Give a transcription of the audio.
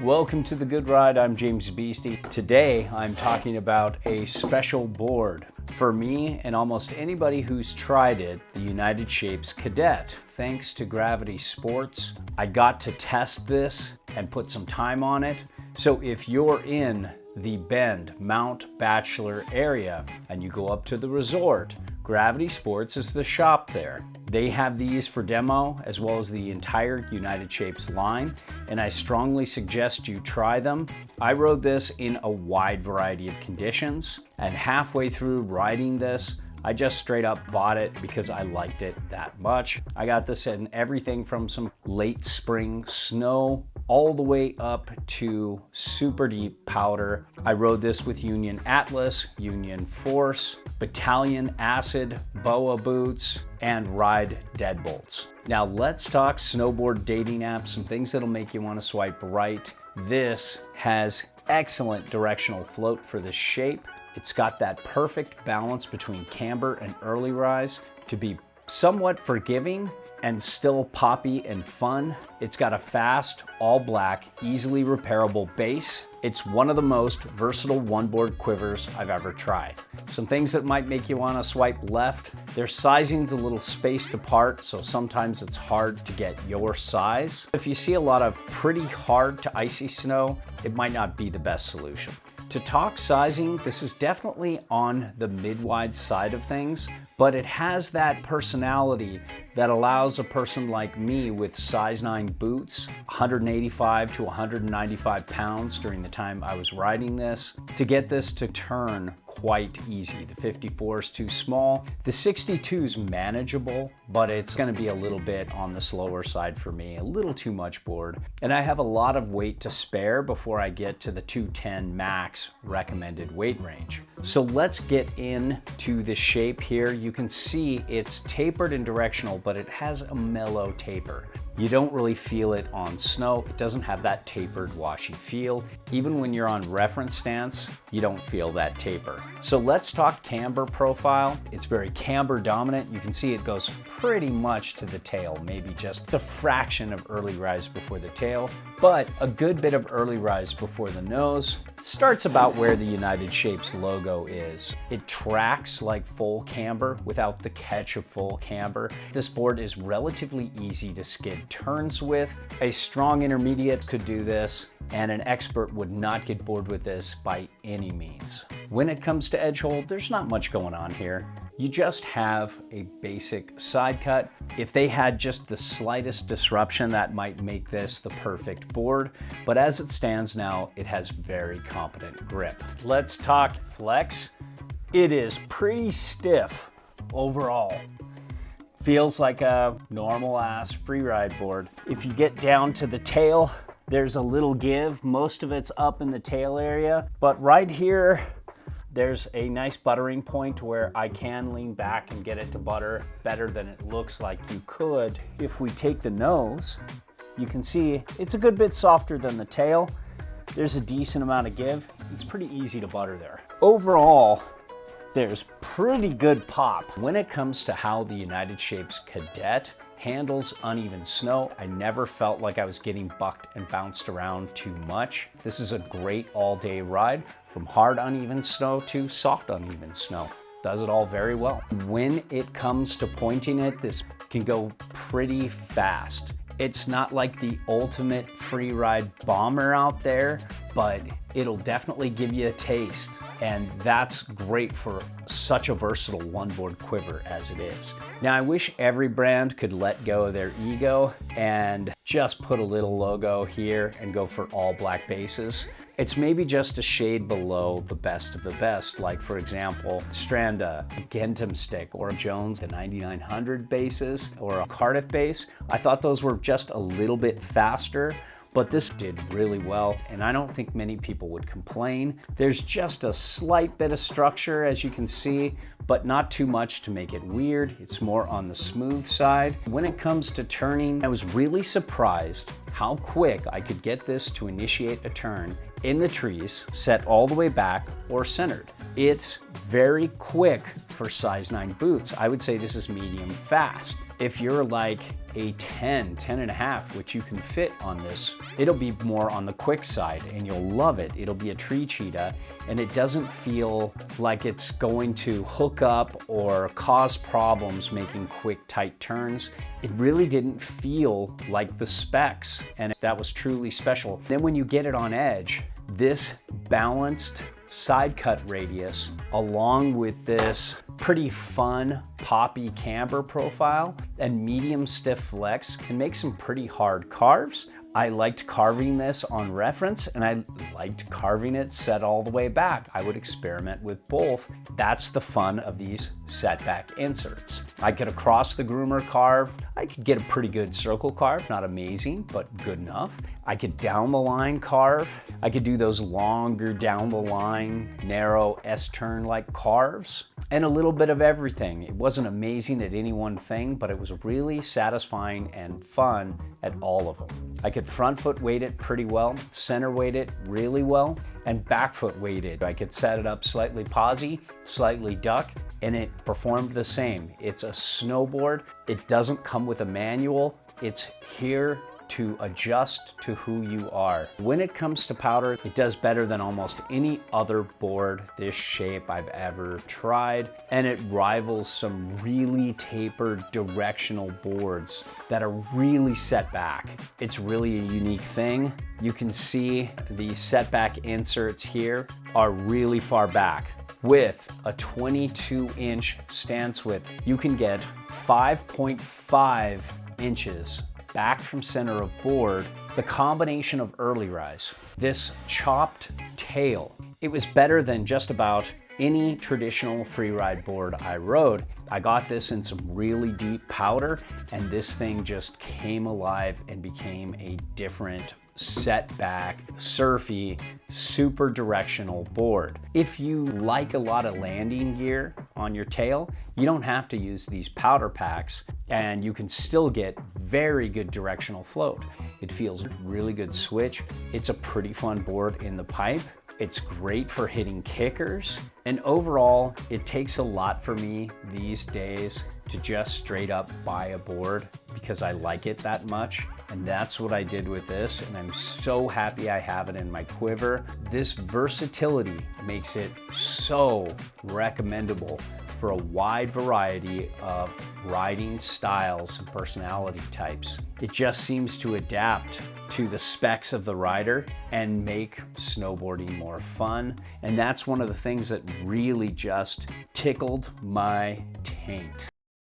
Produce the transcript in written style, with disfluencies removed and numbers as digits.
Welcome to The Good Ride. I'm James Beastie. Today I'm talking about a special board. For me and almost anybody who's tried it, the United Shapes Cadet. Thanks to Gravity Sports, I got to test this and put some time on it. So if you're in the Bend, Mount Bachelor area and you go up to the resort, Gravity Sports is the shop there. They have these for demo as well as the entire United Shapes line, and I strongly suggest you try them. I rode this in a wide variety of conditions, and halfway through riding this, I just straight up bought it because I liked it that much. I got this in everything from some late spring snow all the way up to super deep powder. I rode this with Union Atlas, Union Force, Battalion Acid, BOA boots, and Ride Deadbolts. Now let's talk snowboard dating apps, some things that'll make you want to swipe right. This has excellent directional float for this shape. It's got that perfect balance between camber and early rise to be somewhat forgiving and still poppy and fun. It's got a fast, all black, easily repairable base. It's one of the most versatile one-board quivers I've ever tried. Some things that might make you want to swipe left, their sizing's a little spaced apart, so sometimes it's hard to get your size. If you see a lot of pretty hard to icy snow, it might not be the best solution. To talk sizing, this is definitely on the mid-wide side of things, but it has that personality that allows a person like me with size 9 boots, 185 to 195 pounds during the time I was riding this, to get this to turn quite easy. The 54 is too small. The 62 is manageable, but it's going to be a little bit on the slower side for me, a little too much board. And I have a lot of weight to spare before I get to the 210 max recommended weight range. So let's get into the shape here. You can see it's tapered and directional, but it has a mellow taper. You don't really feel it on snow. It doesn't have that tapered, washy feel. Even when you're on reference stance, you don't feel that taper. So let's talk camber profile. It's very camber dominant. You can see it goes pretty much to the tail, maybe just a fraction of early rise before the tail, but a good bit of early rise before the nose. Starts about where the United Shapes logo is. It tracks like full camber without the catch of full camber. This board is relatively easy to skid turns with. A strong intermediate could do this, and an expert would not get bored with this by any means. When it comes to edge hold, there's not much going on here. You just have a basic side cut. If they had just the slightest disruption, that might make this the perfect board. But as it stands now, it has very competent grip. Let's talk flex. It is pretty stiff overall. Feels like a normal ass free ride board. If you get down to the tail, there's a little give. Most of it's up in the tail area, but right here, there's a nice buttering point where I can lean back and get it to butter better than it looks like you could. If we take the nose, you can see it's a good bit softer than the tail. There's a decent amount of give. It's pretty easy to butter there. Overall, there's pretty good pop. When it comes to how the United Shapes Cadet handles uneven snow, I never felt like I was getting bucked and bounced around too much. This is a great all-day ride from hard uneven snow to soft uneven snow. Does it all very well. When it comes to pointing it, this can go pretty fast. It's not like the ultimate free ride bomber out there, but it'll definitely give you a taste. And that's great for such a versatile one-board quiver as it is. Now, I wish every brand could let go of their ego and just put a little logo here and go for all black bases. It's maybe just a shade below the best of the best, like for example, Stranda, Gentum Stick, or Jones, the 9900 bases, or a Cardiff base. I thought those were just a little bit faster, but this did really well, and I don't think many people would complain. There's just a slight bit of structure, as you can see, but not too much to make it weird. It's more on the smooth side. When it comes to turning, I was really surprised how quick I could get this to initiate a turn in the trees, set all the way back or centered. It's very quick for size 9 boots. I would say this is medium fast. If you're like a 10 and a half, which you can fit on this. It'll be more on the quick side and you'll love it. It'll be a tree cheetah and it doesn't feel like it's going to hook up or cause problems making quick, tight turns. It really didn't feel like the specs, and that was truly special. Then when you get it on edge, this balanced side cut radius along with this pretty fun poppy camber profile and medium stiff flex can make some pretty hard carves. I liked carving this on reference and I liked carving it set all the way back. I would experiment with both. That's the fun of these setback inserts. I could across the groomer carve. I could get a pretty good circle carve, not amazing, but good enough. I could down the line carve. I could do those longer down the line, narrow S-turn like carves, and a little bit of everything. It wasn't amazing at any one thing, but it was really satisfying and fun at all of them. I could front foot weight it pretty well, center weight it really well, and back foot weight it. I could set it up slightly posy, slightly duck, and it performed the same. It's a snowboard. It doesn't come with a manual. It's here to adjust to who you are. When it comes to powder, it does better than almost any other board this shape I've ever tried, and it rivals some really tapered directional boards that are really set back. It's really a unique thing. You can see the setback inserts here are really far back. With a 22-inch stance width, you can get 5.5 inches back from center of board. The combination of early rise, this chopped tail, it was better than just about any traditional freeride board I rode. I got this in some really deep powder and this thing just came alive and became a different setback, surfy, super directional board. If you like a lot of landing gear on your tail, you don't have to use these powder packs and you can still get very good directional float. It feels really good switch. It's a pretty fun board in the pipe. It's great for hitting kickers. And overall, it takes a lot for me these days to just straight up buy a board because I like it that much. And that's what I did with this. And I'm so happy I have it in my quiver. This versatility makes it so recommendable for a wide variety of riding styles and personality types. It just seems to adapt to the specs of the rider and make snowboarding more fun. And that's one of the things that really just tickled my taint.